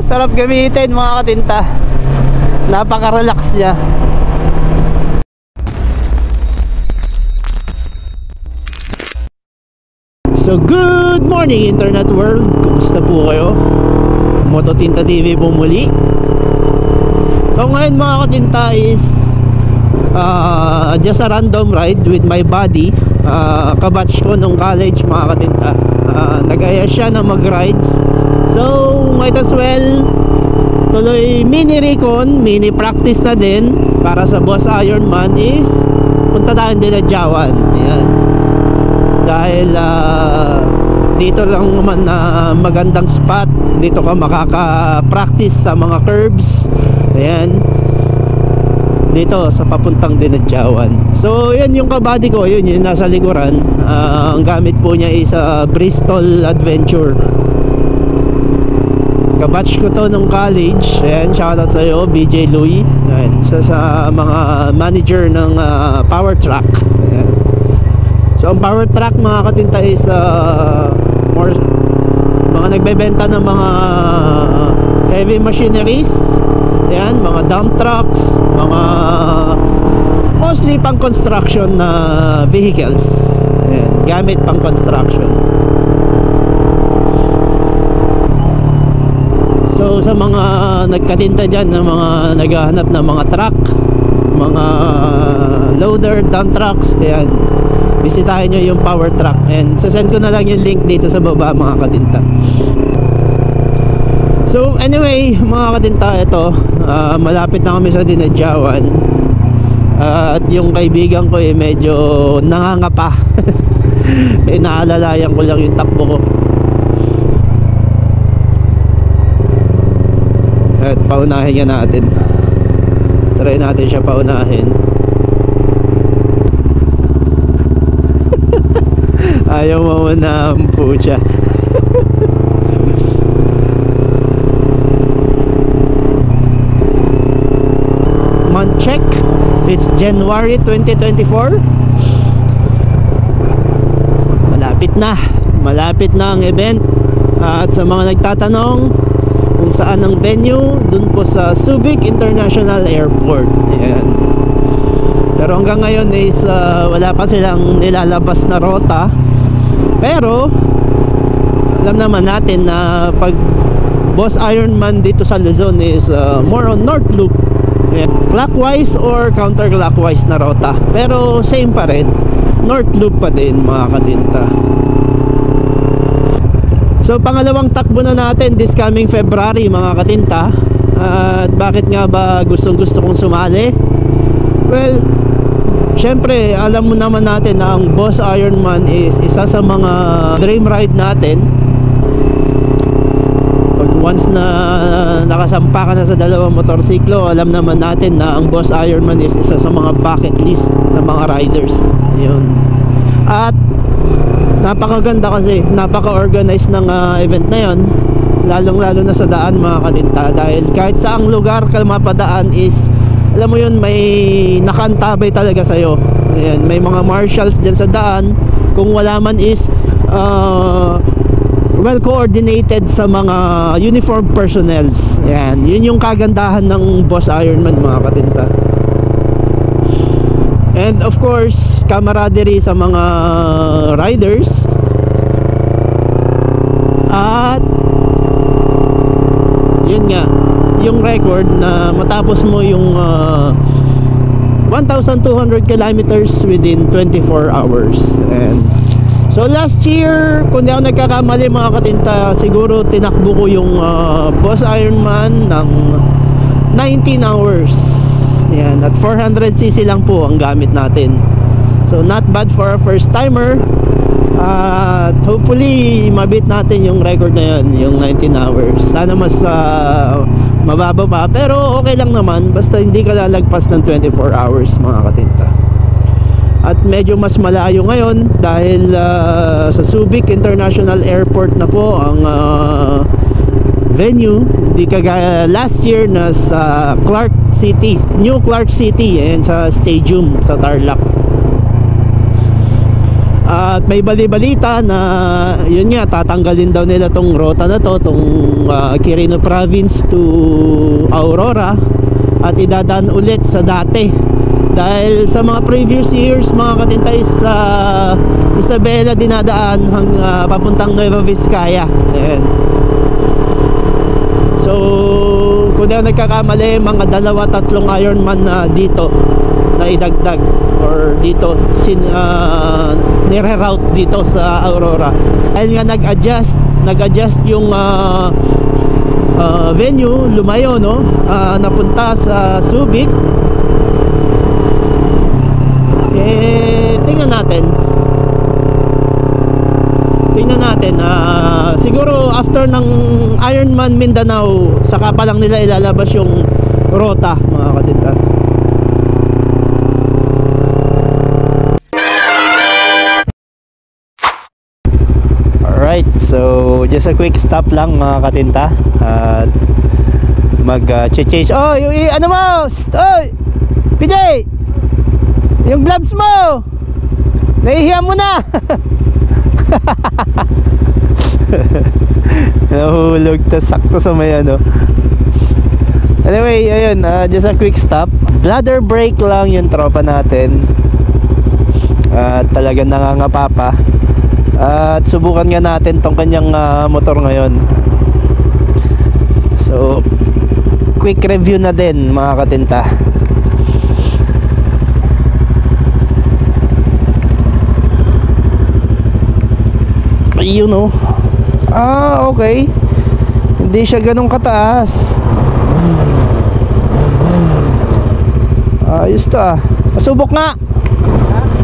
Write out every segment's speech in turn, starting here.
Sarap gamitin mga katinta. Napaka-relax niya. So good morning internet world. Kumusta po kayo? Mototinta TV po muli. So ngayon mga katinta is just a random ride with my buddy. Kabatch ko nung college mga katinta. Nag-aya siya na mag-rides. So might as well tuloy mini recon, mini practice na din para sa Boss Ironman is punta tayo din na Jawan. Ayan. Dahil dito lang naman na magandang spot. Dito ka makaka-practice sa mga curves. Ayan. Dito sa papuntang Dinadjawan. So yan yung kabady ko. Yun yung nasa likuran. Ang gamit po niya is Bristol Adventure. Kabatch ko to nung college. Ayan, shoutout sa iyo BJ Louie. Ayan, sa mga manager ng Power Track. Ayan. So ang Power Track mga katinta is more mga nagbebenta ng mga heavy machineries. Ayan, mga dump trucks, mga mostly pang construction na vehicles. Ayan, gamit pang construction. So sa mga nagkatinta dyan ng mga naghahanap ng mga truck, mga loader, dump trucks, ayan, bisitahin nyo yung Power Track. And sasend ko na lang yung link dito sa baba mga katinta. So anyway mga katinta, ito malapit na kami sa Dinadjawan. At yung kaibigan ko medyo nangangapa. Naalalayan ko lang yung takbo ko. At paunahin niya natin. Try natin siya paunahin. Ayaw mo na po siya. Month check. It's January 2024. Malapit na ang event. At sa mga nagtatanong kung saan ang venue, dun po sa Subic International Airport. Ayan. Pero hanggang ngayon is wala pa silang nilalabas na rota. Pero alam naman natin na pag Boss Ironman dito sa Luzon is more on North Loop. Ayan. Clockwise or counterclockwise na rota. Pero same pa rin, North Loop pa din mga katinta. So pangalawang takbo na natin this coming February mga katinta. At bakit nga ba gusto kong sumali? Well, syempre alam mo naman natin na ang Boss Ironman is isa sa mga dream ride natin. Once na nakasampa ka na sa dalawang motorsiklo, alam naman natin na ang Boss Ironman is isa sa mga bucket list ng mga riders. Yun. At napakaganda kasi, napaka-organized ng event na yon, lalong-lalo na sa daan mga katinta. Dahil kahit saang lugar ka mapadaan is, alam mo yun, may nakantabay talaga sa'yo. Ayan, may mga marshals dyan sa daan. Kung wala man is well coordinated sa mga uniform personnels. Ayan, yun yung kagandahan ng Boss Ironman mga katinta. And of course, camaraderie sa mga riders. At yun nga, yung record na matapos mo yung 1,200 kilometers within 24 hours. And so last year, kung di ako nagkakamali mga katinta, siguro tinakbo ko yung Boss Ironman ng 19 hours. Yan, at 400cc lang po ang gamit natin. So not bad for a first timer. At hopefully mabit natin yung record na yun, yung 19 hours. Sana mas mababa pa, pero okay lang naman basta hindi ka lalagpas ng 24 hours mga katinta. At medyo mas malayo ngayon dahil sa Subic International Airport na po ang venue. Hindi kagaya last year na sa Clark City, New Clark City, and sa stadium sa Tarlac. At may bali-balita na yun nga, tatanggalin daw nila tong rota na to, tong Quirino Province to Aurora, at idadaan ulit sa dati. Dahil sa mga previous years mga katintay, sa Isabela dinadaan papuntang Nueva Vizcaya. Ayan. So kung di ako nagkakamali, mga 2-3 Ironman na dito na idagdag, or dito nire-route dito sa Aurora. Dahil nga nag-adjust yung venue, lumayo, no? Napunta sa Subic. Tingnan natin, siguro after ng Ironman Mindanao, saka pa lang nila ilalabas yung rota, mga katinta. Alright, so just a quick stop lang mga katinta, at mag-change. Oh, yung ano mo? Oh, PJ, yung gloves mo, nahihiya mo na. Nahulog, to sakto sa may ano. Anyway, ayun, just a quick stop. Bladder break lang yung tropa natin, at talagang nangangapa pa. At subukan nga natin tong kanyang motor ngayon. So quick review na din mga katinta. Ayun, no? Okay. Hindi siya ganun kataas. Ayos to ah. Pasubok nga.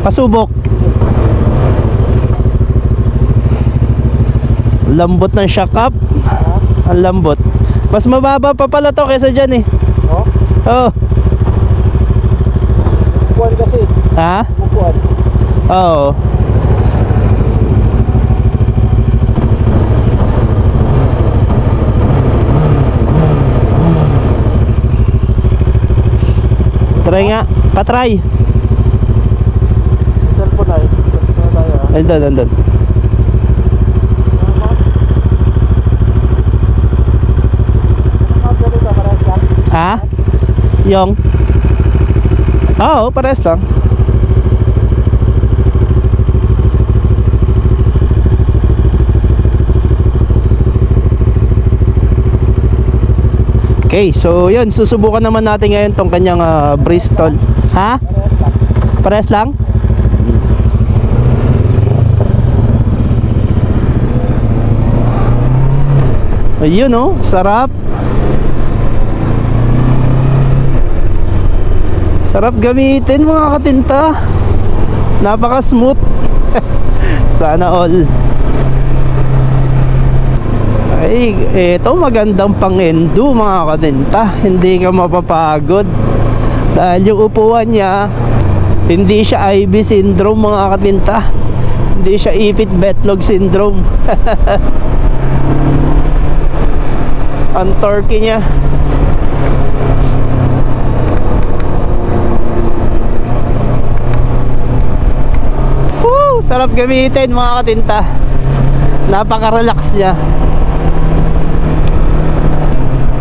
Pasubok. Lambot ng shock up. Ang lambot. Mas mababa pa pala to kaysa dyan eh. Oh? Bukuan kasi. Ha? Bukuan. Oo. Try nga, patry. Cellphone ay. Andun. Ha? Yung? Oo, pares lang. Okay, so yun, susubukan naman natin ngayon tong kanyang Bristol. Ha? Pares lang? Ayun, oh, sarap. Sarap gamitin mga katinta. Napaka smooth. Sana all. Ay, eto magandang pang-endo mga katinta. Hindi ka mapapagod. Dahil yung upuan niya, hindi siya IB syndrome mga katinta. Hindi siya ipit betlog syndrome. Ang torque niya. Woo! Sarap gamitin mga katinta. Napaka-relax niya.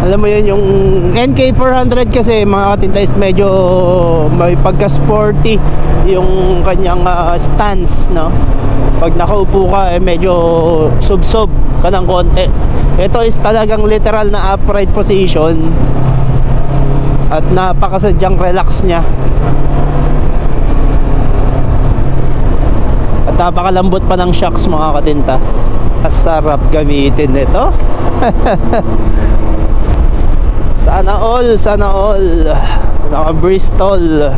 Alam mo yun, yung NK400 kasi mga katinta is medyo may pagka-sporty yung kanyang stance, no? Pag nakaupo ka, medyo sub-sub ka ng konti. Ito is talagang literal na upright position, at napakasadyang relax niya. At napakalambot pa ng shocks mga katinta. Sarap gamitin ito. Sana all. Naka Bristol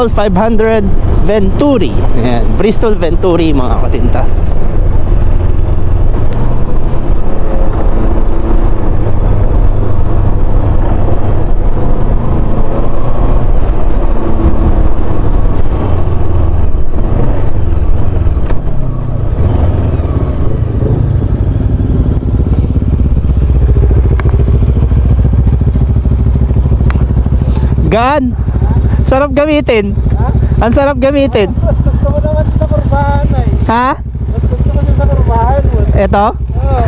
500 Venturi. Ayan, Bristol Venturi mga katinta. Gaan. Sarap gamitin. Ang sarap gamitin. kurbahan na eh. Ha? Mas gusto ko siya sa kurbahan mo. Eto? Oo.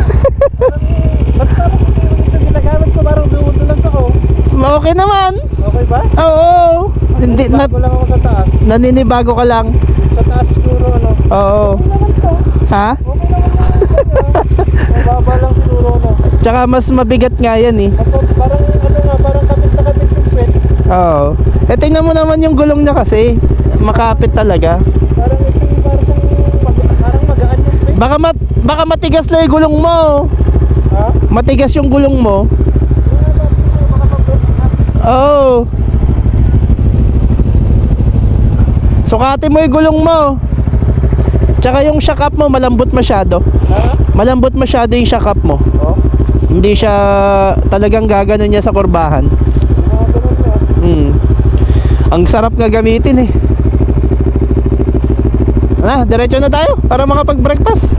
Ba't parang ito ginagamit ko, parang dumudulas ako. Okay naman. Okay ba? Oo. Hindi na, Bago lang ako sa taas. naninibago ka lang. Sa taas siguro, ano? Oo. Okay naman to. Ha? Okay naman to. Mababa lang siguro, ano? Tsaka mas mabigat nga yan eh. Parang ano nga, parang kapit na kapit yung pet. Oo. Eh tingnan mo naman yung gulong niya kasi. Makapit talaga. Parang ito yung parang magaan yung pet. Baka matigas lang yung gulong mo. Ha? Matigas yung gulong mo. Baka pag-pet na. Oo. Sukatin mo yung gulong mo. Tsaka yung shock up mo malambot masyado. Ha? Malambot masyado yung shock up mo. Oh? Hindi siya talagang gaganon niya sa kurbahan. Ganun na. Ang sarap nga gamitin eh. Diretso na tayo para makapag-breakfast.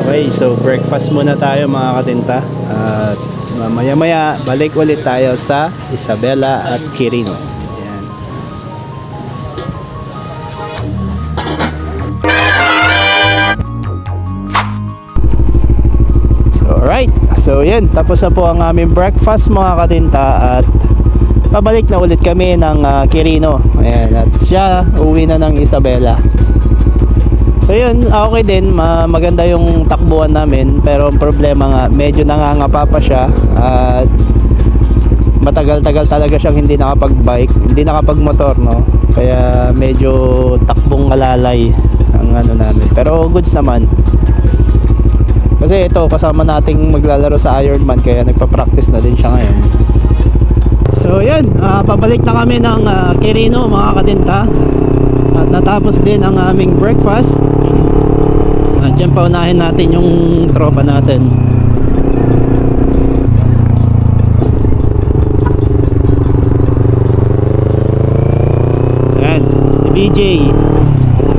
Okay, so breakfast muna tayo mga katinta. At mamaya-maya balik ulit tayo sa Isabela at Quirino. Ayan. Alright, so yan, tapos na po ang aming breakfast mga katinta at pabalik na ulit kami ng Quirino. Ayan, at siya uwi na ng Isabela. So yun, okay din, maganda yung takbuhan namin, pero ang problema nga, medyo nangangapa pa siya at matagal-tagal talaga siyang hindi nakapag-bike, hindi nakapag-motor, no? Kaya medyo takbong alalay ang ano namin, pero goods naman. Kasi ito, kasama nating maglalaro sa Ironman, kaya nagpa-practice na din siya ngayon. So yun, pabalik na kami ng Quirino mga katinta. At natapos din ang aming breakfast. At dyan paunahin natin yung tropa natin. Ayan, si BJ.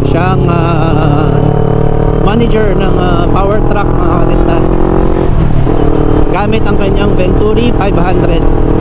Siyang manager ng power truck mga katinta. Gamit ang kanyang Venturi 500.